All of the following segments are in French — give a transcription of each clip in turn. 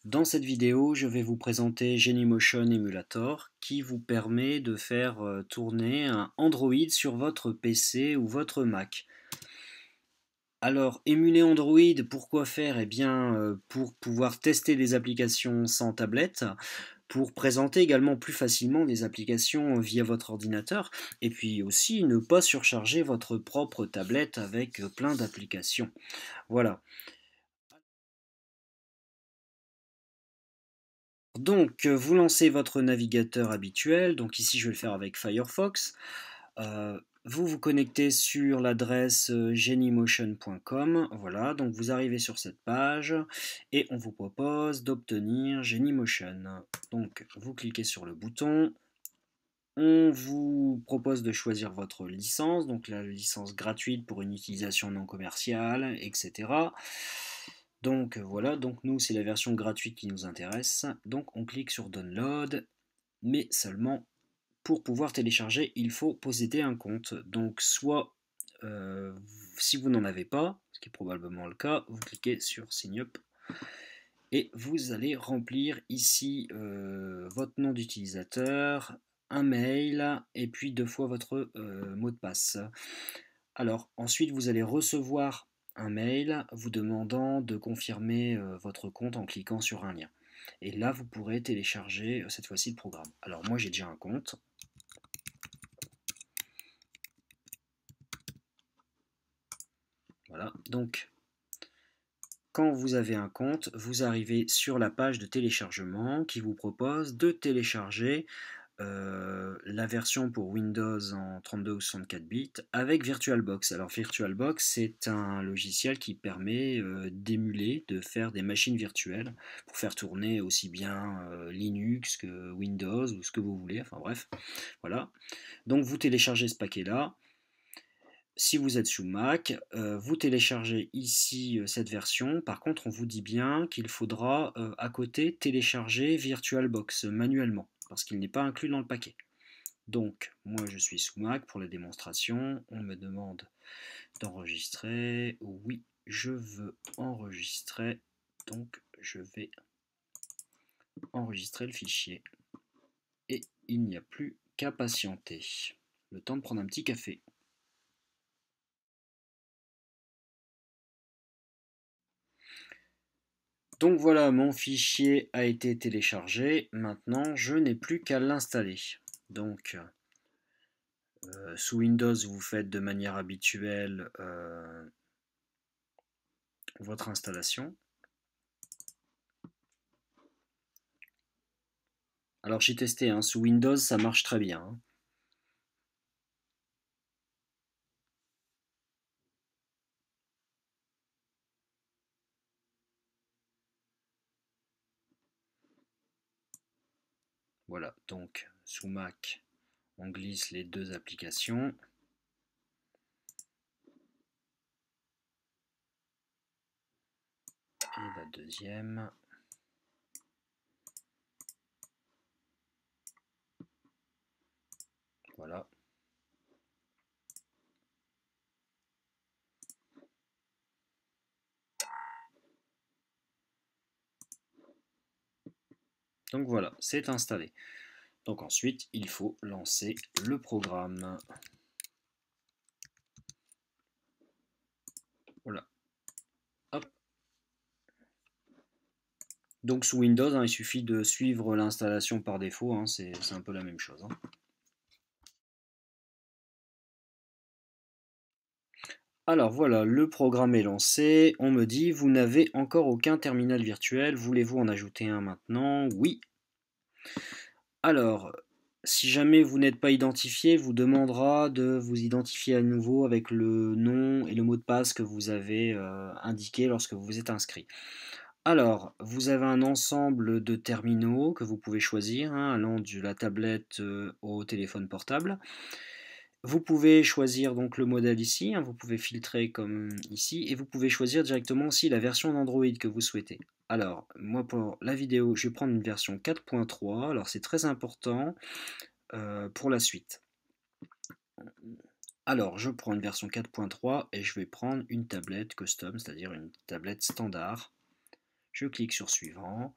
Dans cette vidéo, je vais vous présenter Genymotion Emulator qui vous permet de faire tourner un Android sur votre PC ou votre Mac. Alors, émuler Android, pourquoi faire? Eh bien, pour pouvoir tester des applications sans tablette, pour présenter également plus facilement des applications via votre ordinateur, et puis aussi ne pas surcharger votre propre tablette avec plein d'applications. Voilà. Donc, vous lancez votre navigateur habituel. Donc ici, je vais le faire avec Firefox. Vous vous connectez sur l'adresse genymotion.com. Voilà, donc vous arrivez sur cette page et on vous propose d'obtenir Genymotion. Donc, vous cliquez sur le bouton. On vous propose de choisir votre licence, donc la licence gratuite pour une utilisation non commerciale, etc. Donc voilà, donc nous c'est la version gratuite qui nous intéresse. Donc on clique sur Download, mais seulement pour pouvoir télécharger, il faut posséder un compte. Donc soit si vous n'en avez pas, ce qui est probablement le cas, vous cliquez sur Sign Up et vous allez remplir ici votre nom d'utilisateur, un mail et puis 2 fois votre mot de passe. Alors ensuite vous allez recevoir un mail vous demandant de confirmer votre compte en cliquant sur un lien. Et là vous pourrez télécharger cette fois-ci le programme. Alors moi j'ai déjà un compte. Voilà, donc quand vous avez un compte, vous arrivez sur la page de téléchargement qui vous propose de télécharger la version pour Windows en 32 ou 64 bits avec VirtualBox. Alors VirtualBox, c'est un logiciel qui permet d'émuler, de faire des machines virtuelles pour faire tourner aussi bien Linux que Windows ou ce que vous voulez, enfin bref, voilà. Donc vous téléchargez ce paquet-là. Si vous êtes sous Mac, vous téléchargez ici cette version. Par contre, on vous dit bien qu'il faudra à côté télécharger VirtualBox manuellement parce qu'il n'est pas inclus dans le paquet. Donc, moi je suis sous Mac pour la démonstration. On me demande d'enregistrer. Oui, je veux enregistrer. Donc, je vais enregistrer le fichier. Et il n'y a plus qu'à patienter. Le temps de prendre un petit café. Donc voilà, mon fichier a été téléchargé. Maintenant, je n'ai plus qu'à l'installer. Donc, sous Windows, vous faites de manière habituelle votre installation. Alors j'ai testé, hein, sous Windows, ça marche très bien. Hein. Voilà, donc sous Mac, on glisse les 2 applications. Et la deuxième. Voilà. Donc voilà, c'est installé. Donc ensuite, il faut lancer le programme. Voilà. Hop. Donc sous Windows, hein, il suffit de suivre l'installation par défaut, hein, c'est un peu la même chose. Hein. Alors voilà, le programme est lancé. On me dit, vous n'avez encore aucun terminal virtuel. Voulez-vous en ajouter un maintenant? Oui. Alors, si jamais vous n'êtes pas identifié, vous demandera de vous identifier à nouveau avec le nom et le mot de passe que vous avez indiqué lorsque vous vous êtes inscrit. Alors, vous avez un ensemble de terminaux que vous pouvez choisir, hein, allant de la tablette au téléphone portable. Vous pouvez choisir donc le modèle ici, hein, vous pouvez filtrer comme ici, et vous pouvez choisir directement aussi la version d'Android que vous souhaitez. Alors, moi pour la vidéo, je vais prendre une version 4.3, alors c'est très important pour la suite. Alors, je prends une version 4.3 et je vais prendre une tablette custom, c'est-à-dire une tablette standard. Je clique sur suivant,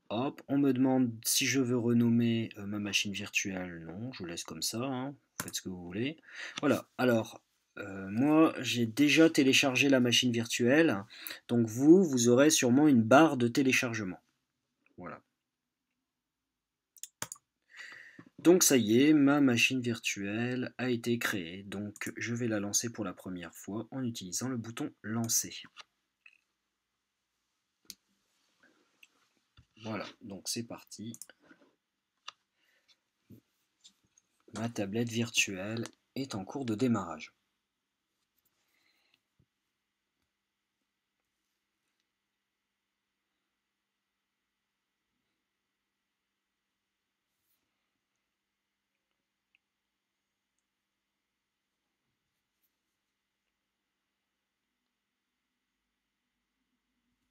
Hop, on me demande si je veux renommer ma machine virtuelle. Non, je laisse comme ça, hein. Faites ce que vous voulez. Voilà, alors, moi, j'ai déjà téléchargé la machine virtuelle. Donc vous aurez sûrement une barre de téléchargement. Voilà. Donc ça y est, ma machine virtuelle a été créée. Donc je vais la lancer pour la première fois en utilisant le bouton lancer. Voilà, donc c'est parti. Ma tablette virtuelle est en cours de démarrage.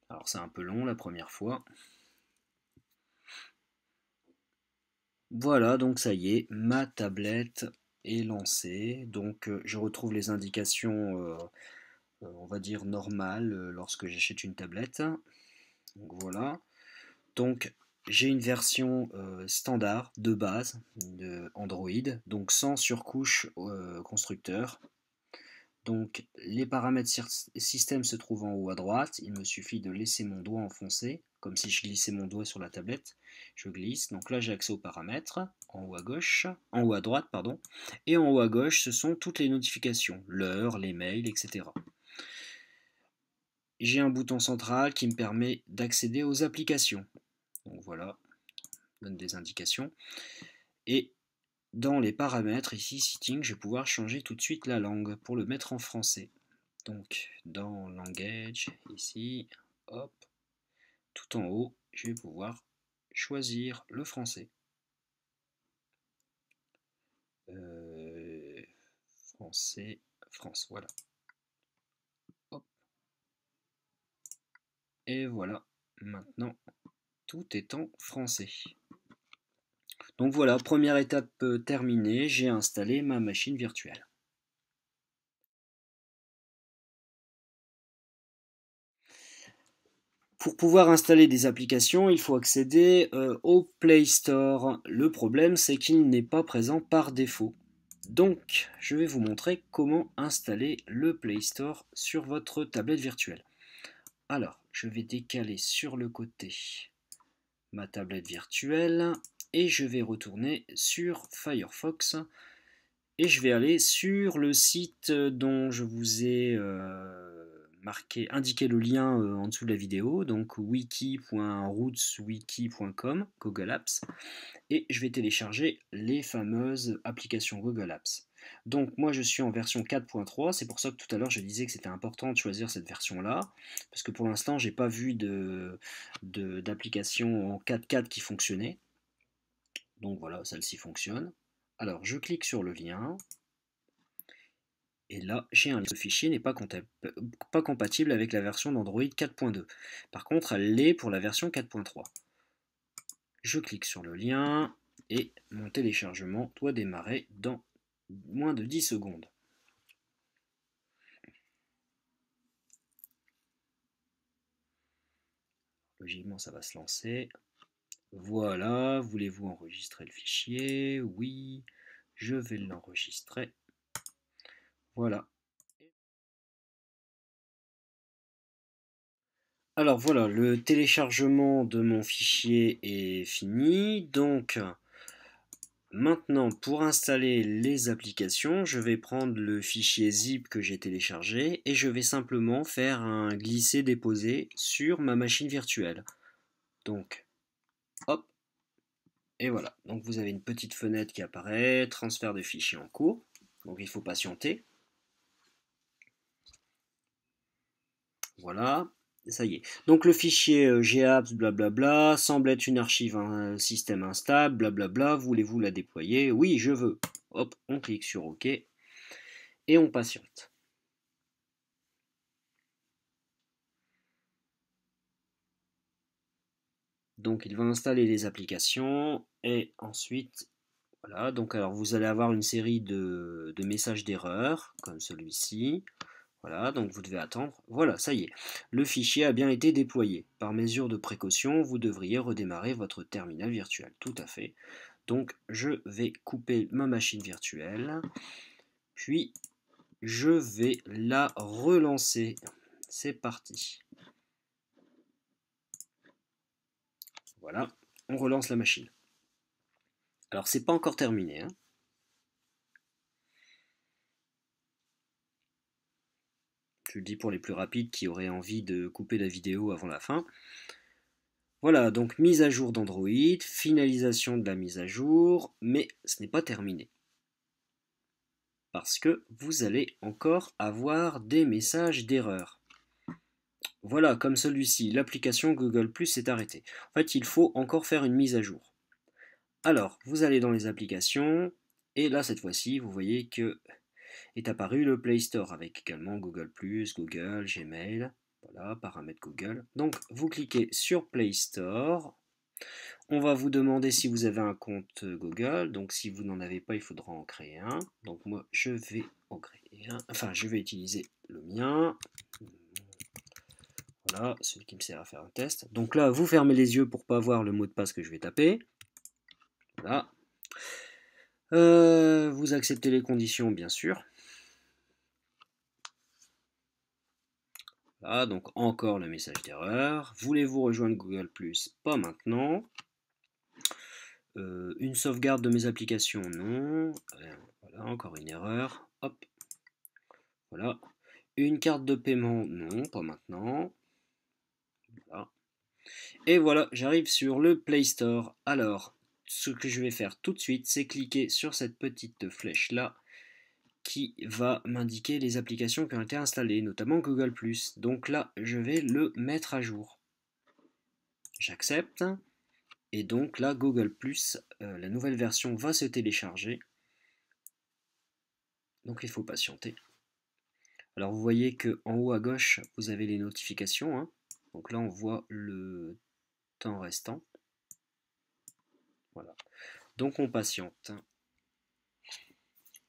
Alors c'est un peu long la première fois. Voilà, donc ça y est, ma tablette est lancée. Donc je retrouve les indications, on va dire normales, lorsque j'achète une tablette. Donc voilà. Donc j'ai une version standard de base de Android, donc sans surcouche constructeur. Donc les paramètres système se trouvent en haut à droite, il me suffit de laisser mon doigt enfoncé, comme si je glissais mon doigt sur la tablette. Je glisse, donc là j'ai accès aux paramètres, en haut à gauche, en haut à droite, pardon, et en haut à gauche ce sont toutes les notifications, l'heure, les mails, etc. J'ai un bouton central qui me permet d'accéder aux applications. Donc voilà, donne des indications. Et dans les paramètres, ici, Setting, je vais pouvoir changer tout de suite la langue pour le mettre en français. Donc, dans Language, ici, hop, tout en haut, je vais pouvoir choisir le français. Français, France, voilà. Hop. Et voilà, maintenant, tout est en français. Donc voilà, première étape terminée, j'ai installé ma machine virtuelle. Pour pouvoir installer des applications, il faut accéder au Play Store. Le problème, c'est qu'il n'est pas présent par défaut. Donc, je vais vous montrer comment installer le Play Store sur votre tablette virtuelle. Alors, je vais décaler sur le côté ma tablette virtuelle et je vais retourner sur Firefox et je vais aller sur le site dont je vous ai indiqué le lien en dessous de la vidéo, donc wiki.rootswiki.com, Google Apps, et je vais télécharger les fameuses applications Google Apps. Donc moi je suis en version 4.3, c'est pour ça que tout à l'heure je disais que c'était important de choisir cette version-là, parce que pour l'instant j'ai pas vu d'application en 4.4 qui fonctionnait. Donc voilà, celle-ci fonctionne. Alors je clique sur le lien, et là j'ai un lien. Ce fichier n'est pas compatible avec la version d'Android 4.2. Par contre elle l'est pour la version 4.3. Je clique sur le lien, et mon téléchargement doit démarrer dans moins de 10 secondes. Logiquement, ça va se lancer. Voilà, voulez-vous enregistrer le fichier? Oui, je vais l'enregistrer. Voilà. Alors voilà, le téléchargement de mon fichier est fini. Donc, maintenant, pour installer les applications, je vais prendre le fichier zip que j'ai téléchargé et je vais simplement faire un glisser-déposer sur ma machine virtuelle. Donc, hop, et voilà. Donc vous avez une petite fenêtre qui apparaît, transfert de fichiers en cours. Donc il faut patienter. Voilà, ça y est. Donc le fichier gapps, blablabla, semble être une archive, un système instable, blablabla. Voulez-vous la déployer? Oui, je veux. Hop, on clique sur OK et on patiente. Donc il va installer les applications et ensuite, voilà. Donc alors vous allez avoir une série de messages d'erreur comme celui-ci. Voilà, donc vous devez attendre. Voilà, ça y est. Le fichier a bien été déployé. Par mesure de précaution, vous devriez redémarrer votre terminal virtuel. Tout à fait. Donc je vais couper ma machine virtuelle. Puis je vais la relancer. C'est parti. Voilà, on relance la machine. Alors c'est pas encore terminé, hein. Je le dis pour les plus rapides qui auraient envie de couper la vidéo avant la fin. Voilà, donc mise à jour d'Android, finalisation de la mise à jour, mais ce n'est pas terminé. Parce que vous allez encore avoir des messages d'erreur. Voilà, comme celui-ci, l'application Google Plus est arrêtée. En fait, il faut encore faire une mise à jour. Alors, vous allez dans les applications, et là, cette fois-ci, vous voyez que est apparu le Play Store avec également Google+, Google, Gmail, voilà, paramètres Google. Donc vous cliquez sur Play Store. On va vous demander si vous avez un compte Google. Donc si vous n'en avez pas, il faudra en créer un. Donc moi je vais en créer un. Enfin, je vais utiliser le mien. Voilà, celui qui me sert à faire un test. Donc là, vous fermez les yeux pour pas voir le mot de passe que je vais taper. Voilà. Vous acceptez les conditions, bien sûr. Voilà, donc encore le message d'erreur. Voulez-vous rejoindre Google+? Pas maintenant. Une sauvegarde de mes applications? Non. Voilà, encore une erreur. Hop. Voilà. Une carte de paiement? Non, pas maintenant. Voilà. Et voilà, j'arrive sur le Play Store. Alors, ce que je vais faire tout de suite, c'est cliquer sur cette petite flèche là qui va m'indiquer les applications qui ont été installées, notamment Google+. Donc là, je vais le mettre à jour. J'accepte. Et donc là, Google+, la nouvelle version va se télécharger. Donc il faut patienter. Alors vous voyez que en haut à gauche, vous avez les notifications, hein. Donc là, on voit le temps restant. Voilà. Donc on patiente.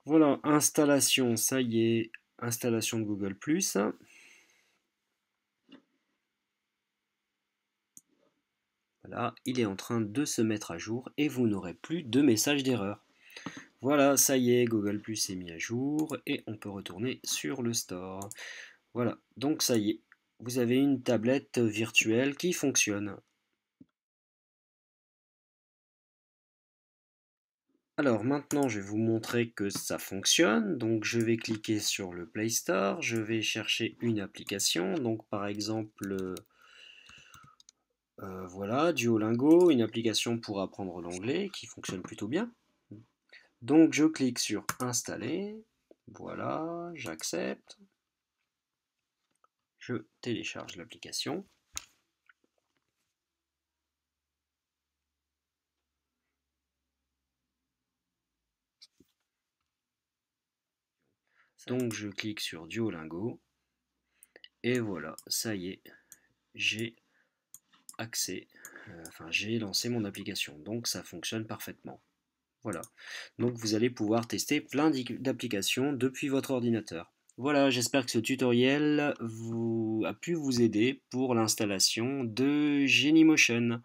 Voilà, installation, ça y est, installation de Google+. Voilà, il est en train de se mettre à jour et vous n'aurez plus de message d'erreur. Voilà, ça y est, Google+ est mis à jour et on peut retourner sur le store. Voilà, donc ça y est, vous avez une tablette virtuelle qui fonctionne. Alors maintenant, je vais vous montrer que ça fonctionne. Donc je vais cliquer sur le Play Store, je vais chercher une application. Donc par exemple, voilà, Duolingo, une application pour apprendre l'anglais qui fonctionne plutôt bien. Donc je clique sur Installer. Voilà, j'accepte. Je télécharge l'application. Donc je clique sur Duolingo. Et voilà, ça y est, j'ai accès, enfin j'ai lancé mon application. Donc ça fonctionne parfaitement. Voilà. Donc vous allez pouvoir tester plein d'applications depuis votre ordinateur. Voilà, j'espère que ce tutoriel a pu vous aider pour l'installation de Genymotion.